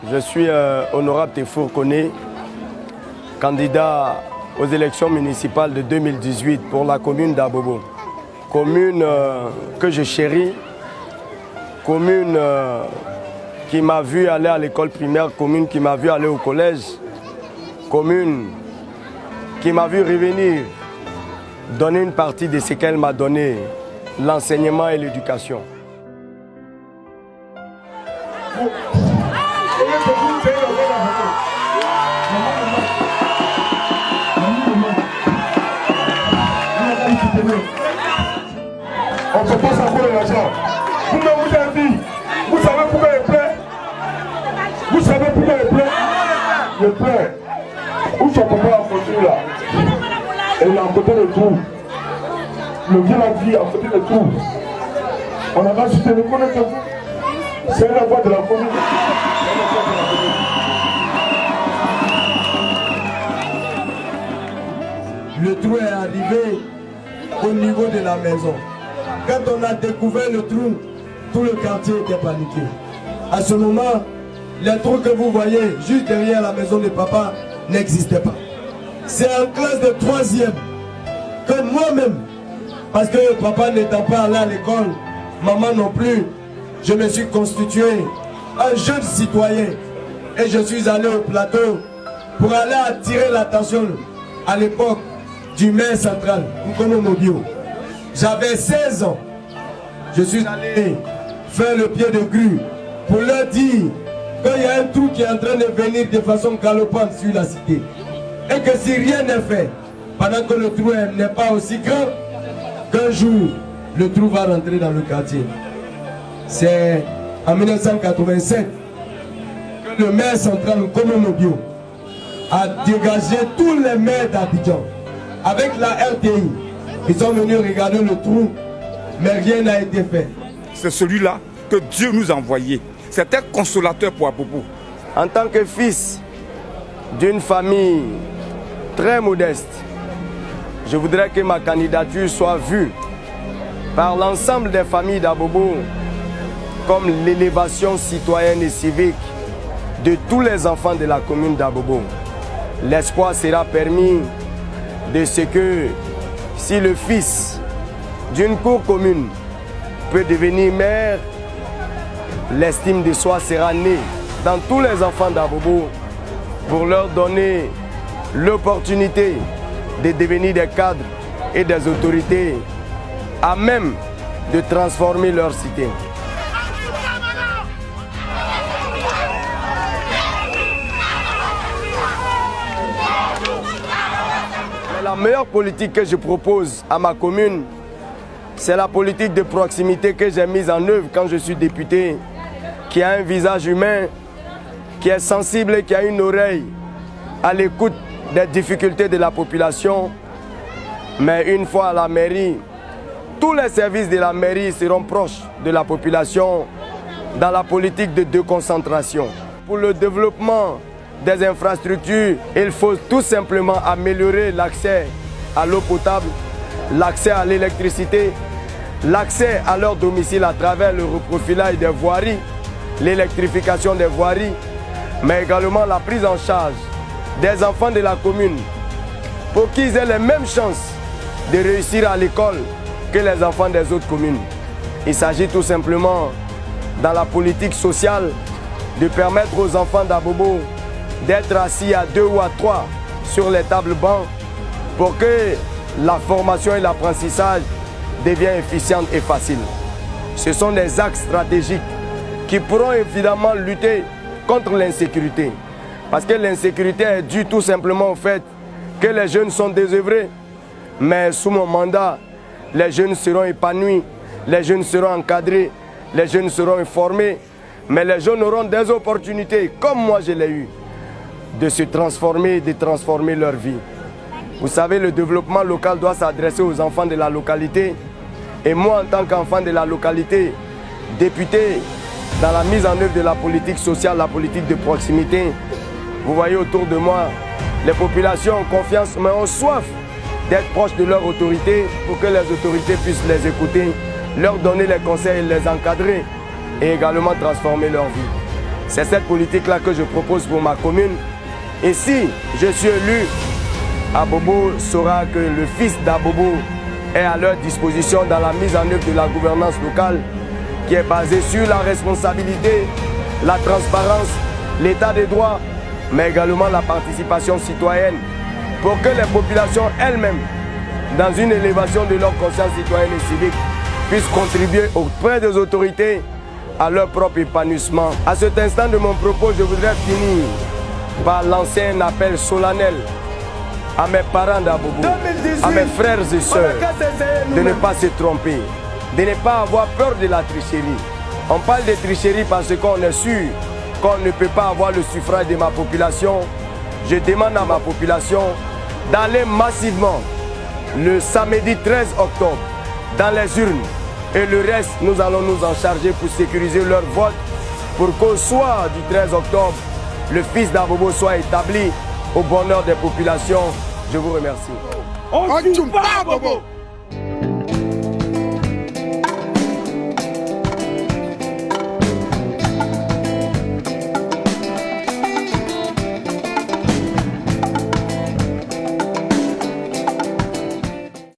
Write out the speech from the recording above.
Je suis honorable Tefour Koné, candidat aux élections municipales de 2018 pour la commune d'Abobo. Commune que je chéris, commune qui m'a vu aller à l'école primaire, commune qui m'a vu aller au collège, commune qui m'a vu revenir donner une partie de ce qu'elle m'a donné, l'enseignement et l'éducation. On ne peut pas s'envoler l'argent. Vous me vous avez dit, vous savez pourquoi il plaît? Vous savez pourquoi il plaît? Il plaît. Où son papa a construit là? Et il est à côté de tout. Le vieux l'a dit à côté de tout. On a rajouté le connaissez-vous? C'est la voix de la commune. Le trou est arrivé au niveau de la maison. Quand on a découvert le trou, tout le quartier était paniqué. À ce moment, les trous que vous voyez juste derrière la maison de papa n'existaient pas. C'est en classe de 3e que moi-même, parce que papa n'étant pas allé à l'école, maman non plus, je me suis constitué un jeune citoyen et je suis allé au plateau pour aller attirer l'attention à l'époque du maire central, Nkono Mobio. J'avais 16 ans. Je suis allé faire le pied de grue pour leur dire qu'il y a un trou qui est en train de venir de façon galopante sur la cité. Et que si rien n'est fait, pendant que le trou n'est pas aussi grand, qu'un jour, le trou va rentrer dans le quartier. C'est en 1987 que le maire central Nkono Mobio a dégagé tous les maires d'Abidjan. Avec la RTI, ils sont venus regarder le trou, mais rien n'a été fait. C'est celui-là que Dieu nous a envoyé. C'est un consolateur pour Abobo. En tant que fils d'une famille très modeste, je voudrais que ma candidature soit vue par l'ensemble des familles d'Abobo comme l'élévation citoyenne et civique de tous les enfants de la commune d'Abobo. L'espoir sera permis de ce que si le fils d'une cour commune peut devenir maire, l'estime de soi sera née dans tous les enfants d'Abobo pour leur donner l'opportunité de devenir des cadres et des autorités à même de transformer leur cité. La meilleure politique que je propose à ma commune, c'est la politique de proximité que j'ai mise en œuvre quand je suis député, qui a un visage humain, qui est sensible et qui a une oreille à l'écoute des difficultés de la population. Mais une fois à la mairie, tous les services de la mairie seront proches de la population dans la politique de déconcentration. Pour le développement des infrastructures, il faut tout simplement améliorer l'accès à l'eau potable, l'accès à l'électricité, l'accès à leur domicile à travers le reprofilage des voiries, l'électrification des voiries, mais également la prise en charge des enfants de la commune pour qu'ils aient les mêmes chances de réussir à l'école que les enfants des autres communes. Il s'agit tout simplement, dans la politique sociale, de permettre aux enfants d'Abobo d'être assis à 2 ou à 3 sur les tables bancs pour que la formation et l'apprentissage deviennent efficients et faciles. Ce sont des axes stratégiques qui pourront évidemment lutter contre l'insécurité. Parce que l'insécurité est due tout simplement au fait que les jeunes sont désœuvrés. Mais sous mon mandat, les jeunes seront épanouis, les jeunes seront encadrés, les jeunes seront informés, mais les jeunes auront des opportunités, comme moi je l'ai eu, de se transformer, de transformer leur vie. Vous savez, le développement local doit s'adresser aux enfants de la localité. Et moi, en tant qu'enfant de la localité, député dans la mise en œuvre de la politique sociale, la politique de proximité, vous voyez autour de moi, les populations ont confiance, mais ont soif d'être proches de leur autorité pour que les autorités puissent les écouter, leur donner les conseils, les encadrer et également transformer leur vie. C'est cette politique-là que je propose pour ma commune. Et si je suis élu, Abobo saura que le fils d'Abobo est à leur disposition dans la mise en œuvre de la gouvernance locale qui est basée sur la responsabilité, la transparence, l'état des droits, mais également la participation citoyenne pour que les populations elles-mêmes, dans une élévation de leur conscience citoyenne et civique, puissent contribuer auprès des autorités à leur propre épanouissement. À cet instant de mon propos, je voudrais finir par lancer un appel solennel à mes parents d'Abobo, à mes frères et sœurs, de ne pas se tromper, de ne pas avoir peur de la tricherie. On parle de tricherie parce qu'on est sûr qu'on ne peut pas avoir le suffrage de ma population. Je demande à ma population d'aller massivement le samedi 13 octobre dans les urnes. Et le reste, nous allons nous en charger pour sécuriser leur vote, pour qu'au soir du 13 octobre, le fils d'Abobo soit établi au bonheur des populations. Je vous remercie. On ne tue pas Abobo.